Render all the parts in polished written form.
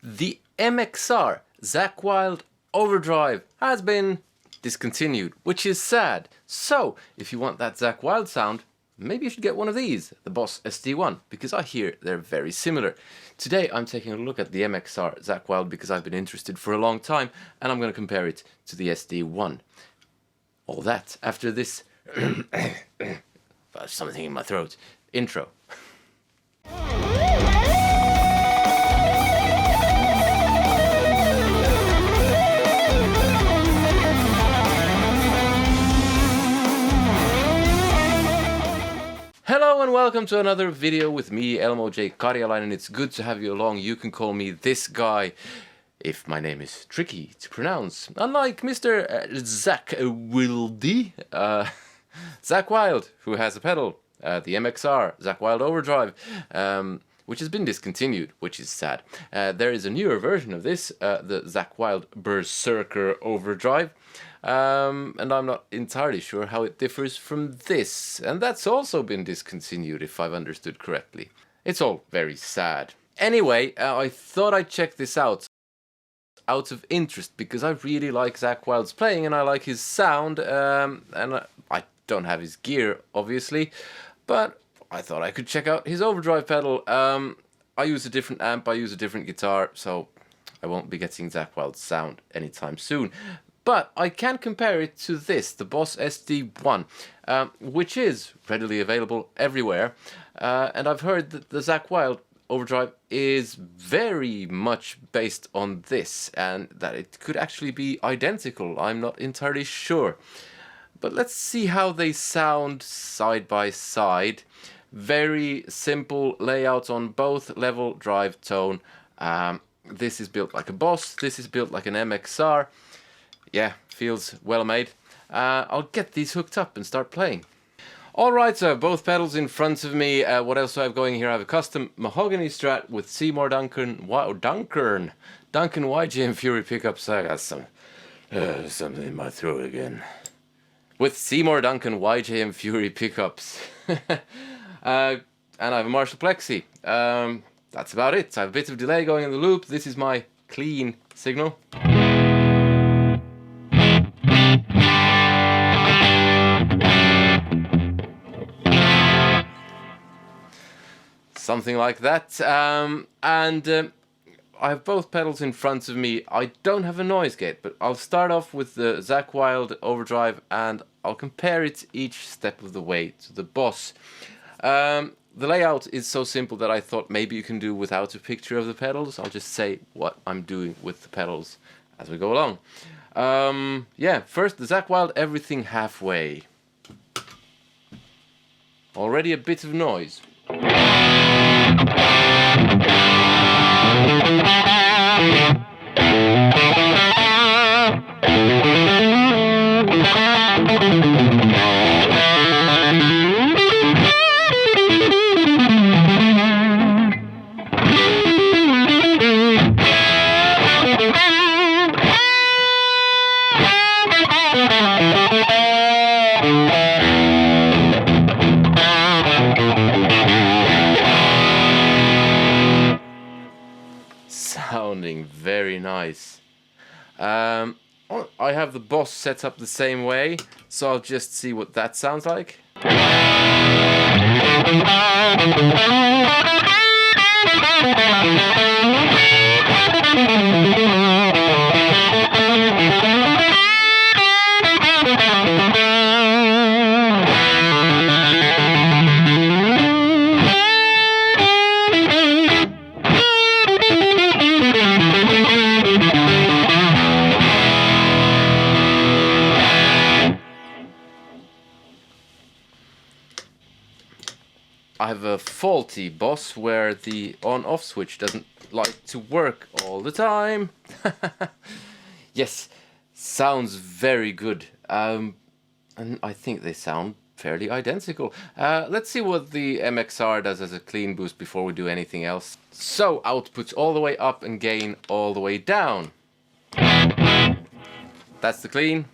The MXR Zakk Wylde Overdrive has been discontinued, which is sad. So, if you want that Zakk Wylde sound, maybe you should get one of these, the Boss SD-1, because I hear they're very similar. Today I'm taking a look at the MXR Zakk Wylde because I've been interested for a long time, and I'm going to compare it to the SD-1. All that after this something in my throat intro. Hello and welcome to another video with me, LMOJ Karjalainen, and it's good to have you along. You can call me this guy if my name is tricky to pronounce. Unlike Mr. Zakk Wylde, Zakk Wylde, who has a pedal, the MXR Zakk Wylde Overdrive, which has been discontinued, which is sad. There is a newer version of this, the Zakk Wylde Berserker Overdrive. And I'm not entirely sure how it differs from this, and that's also been discontinued if I've understood correctly. It's all very sad. Anyway, I thought I'd check this out of interest because I really like Zakk Wylde's playing and I like his sound, and I don't have his gear obviously, but I thought I could check out his overdrive pedal. I use a different amp, I use a different guitar, so I won't be getting Zakk Wylde's sound anytime soon. But I can compare it to this, the Boss SD-1, which is readily available everywhere. And I've heard that the Zakk Wylde Overdrive is very much based on this, and that it could actually be identical. I'm not entirely sure. But let's see how they sound side by side. Very simple layout on both level, drive, tone. This is built like a Boss, this is built like an MXR. Yeah, feels well made. I'll get these hooked up and start playing. Alright, so I have both pedals in front of me. What else do I have going here? I have a custom mahogany Strat with Seymour Duncan YGM Fury pickups. I got something in my throat again. With Seymour Duncan YGM Fury pickups. And I have a Marshall Plexi. That's about it. I have a bit of delay going in the loop. This is my clean signal. Something like that, I have both pedals in front of me. I don't have a noise gate, but I'll start off with the Zakk Wylde Overdrive and I'll compare it each step of the way to the Boss. The layout is so simple that I thought maybe you can do without a picture of the pedals. I'll just say what I'm doing with the pedals as we go along. Yeah, first the Zakk Wylde Everything Halfway. Already a bit of noise. Sounding very nice. I have the Boss set up the same way, so I'll just see what that sounds like. I have a faulty Boss where the on-off switch doesn't like to work all the time. Yes, sounds very good. And I think they sound fairly identical. Let's see what the MXR does as a clean boost before we do anything else. So, output all the way up and gain all the way down. That's the clean.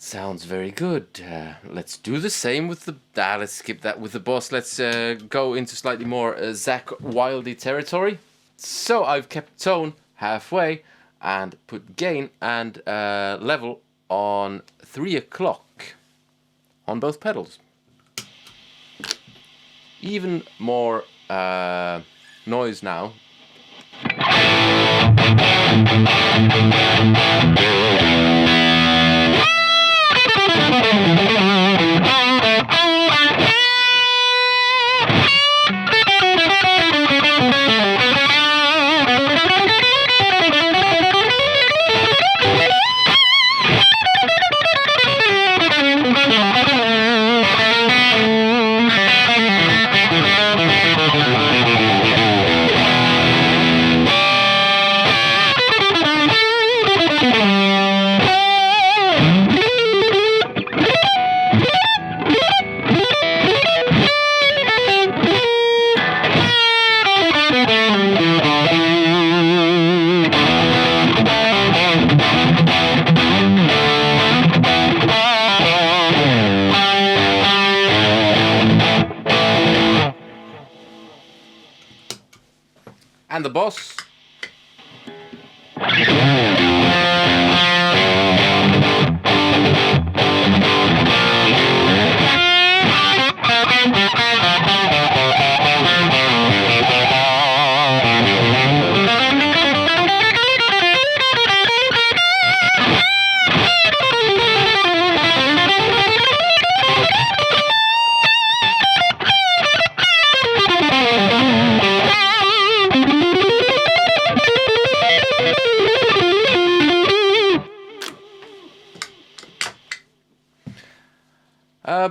Sounds very good. Let's do the same with the... let's skip that with the boss. Let's go into slightly more Zakk Wylde territory. So I've kept tone halfway and put gain and level on 3 o'clock on both pedals. Even more noise now. And the boss.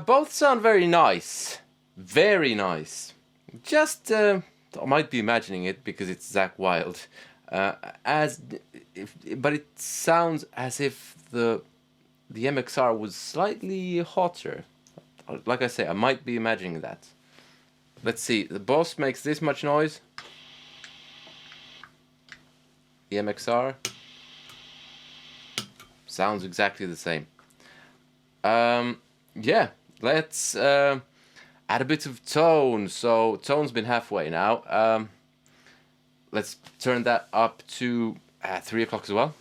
Both sound very nice. Very nice. Just, I might be imagining it because it's Zakk Wylde. But it sounds as if the MXR was slightly hotter. Like I say, I might be imagining that. Let's see, the boss makes this much noise. The MXR sounds exactly the same. Yeah, let's add a bit of tone. So tone's been halfway now. Let's turn that up to 3 o'clock as well.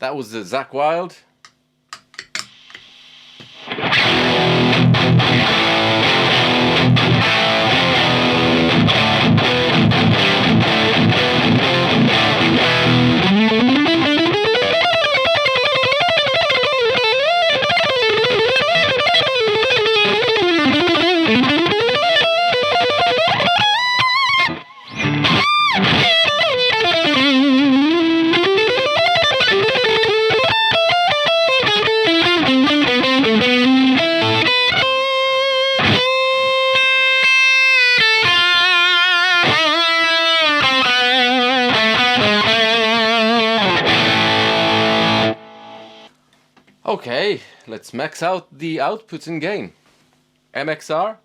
That was the Zakk Wylde. Okay, let's max out the outputs and gain. MXR.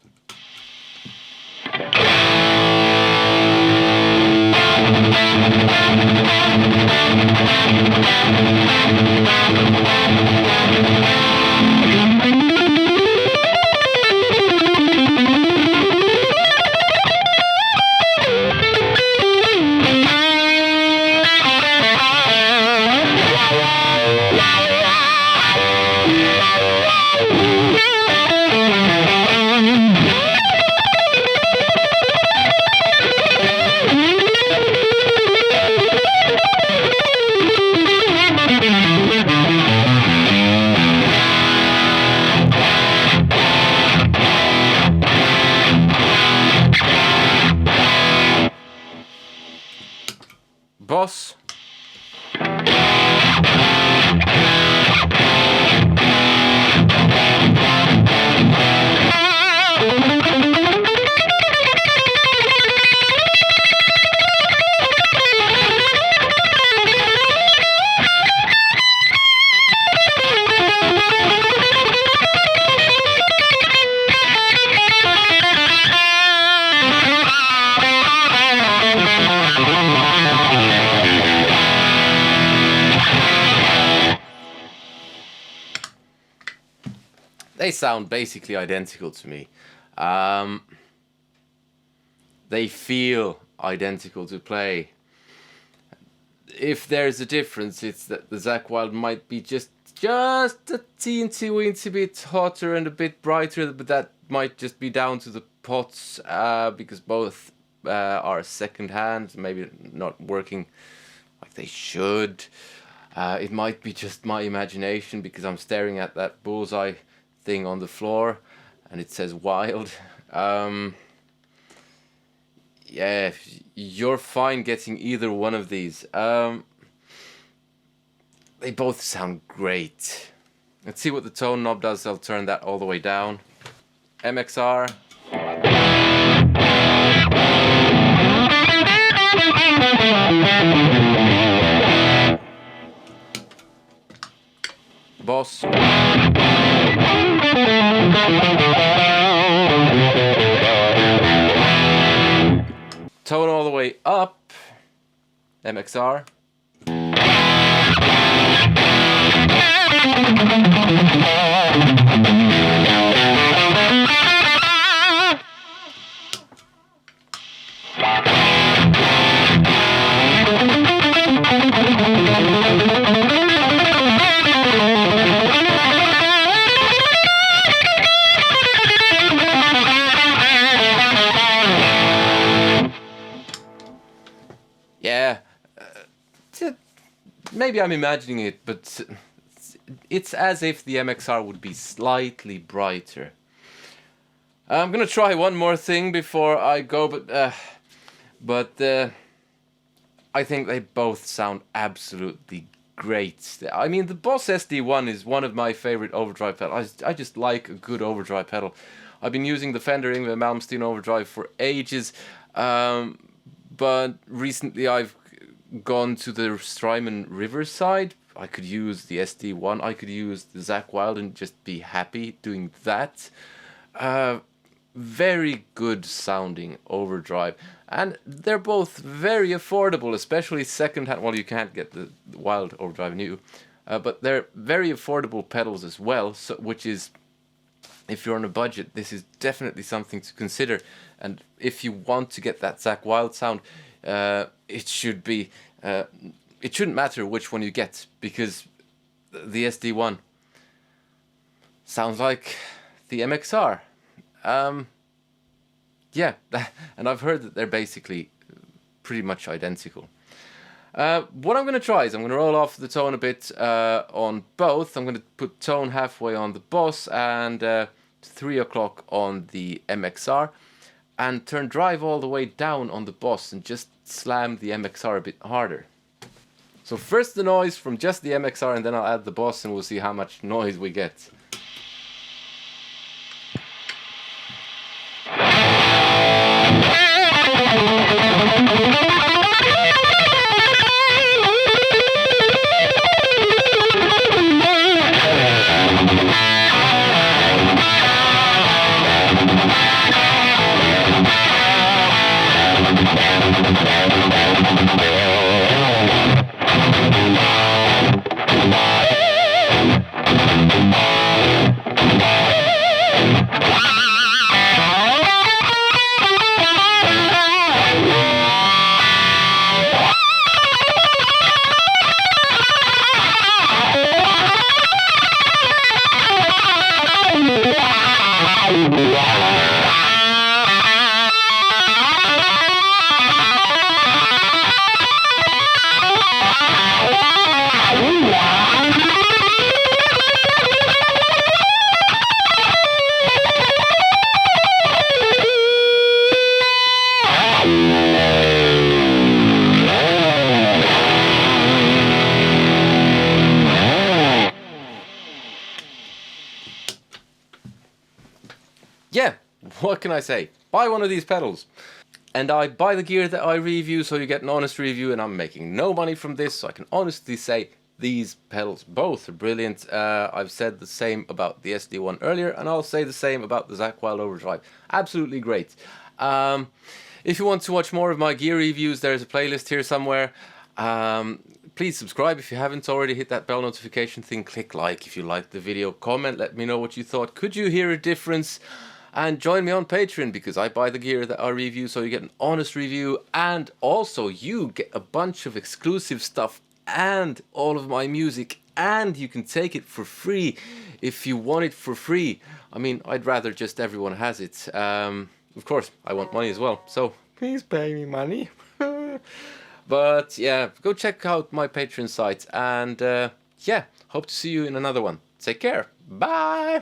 boss. They sound basically identical to me. They feel identical to play. If there's a difference, it's that the Zakk Wylde might be just a teensy bit hotter and a bit brighter, but that might just be down to the pots, because both are second hand, maybe not working like they should. It might be just my imagination because I'm staring at that bullseye thing on the floor and it says wild. Yeah, you're fine getting either one of these. They both sound great. Let's see what the tone knob does. I'll turn that all the way down. MXR. Boss. Tone all the way up. MXR. Yeah, maybe I'm imagining it, but it's as if the MXR would be slightly brighter. I'm gonna try one more thing before I go, but I think they both sound absolutely great. I mean, the Boss SD-1 is one of my favorite overdrive pedals. I just like a good overdrive pedal. I've been using the Fender Yngwie Malmsteen overdrive for ages, but recently I've gone to the Strymon Riverside. I could use the SD-1, I could use the Zakk Wylde and just be happy doing that. Very good sounding overdrive, and they're both very affordable, especially second-hand. Well, you can't get the Wylde overdrive new, but they're very affordable pedals as well, so, which is, if you're on a budget, this is definitely something to consider. And if you want to get that Zakk Wylde sound, it should be, it shouldn't matter which one you get, because the SD-1 sounds like the MXR. Yeah, and I've heard that they're basically pretty much identical. What I'm going to try is I'm going to roll off the tone a bit on both. I'm going to put tone halfway on the Boss and 3 o'clock on the MXR, and turn drive all the way down on the Boss and just slam the MXR a bit harder. So first the noise from just the MXR, and then I'll add the Boss and we'll see how much noise we get. what can I say? Buy one of these pedals. And I buy the gear that I review, so you get an honest review, and I'm making no money from this, so I can honestly say these pedals both are brilliant. I've said the same about the SD-1 earlier, and I'll say the same about the Zakk Wylde Overdrive. Absolutely great. If you want to watch more of my gear reviews, there's a playlist here somewhere. Please subscribe if you haven't already. Hit that bell notification thing. Click like if you liked the video. Comment, let me know what you thought. Could you hear a difference? And join me on Patreon, because I buy the gear that I review, so you get an honest review, and also you get a bunch of exclusive stuff and all of my music, and you can take it for free if you want it for free. I mean, I'd rather just everyone has it. Of course, I want money as well, so please pay me money. But yeah, go check out my Patreon site, and yeah, hope to see you in another one. Take care. Bye.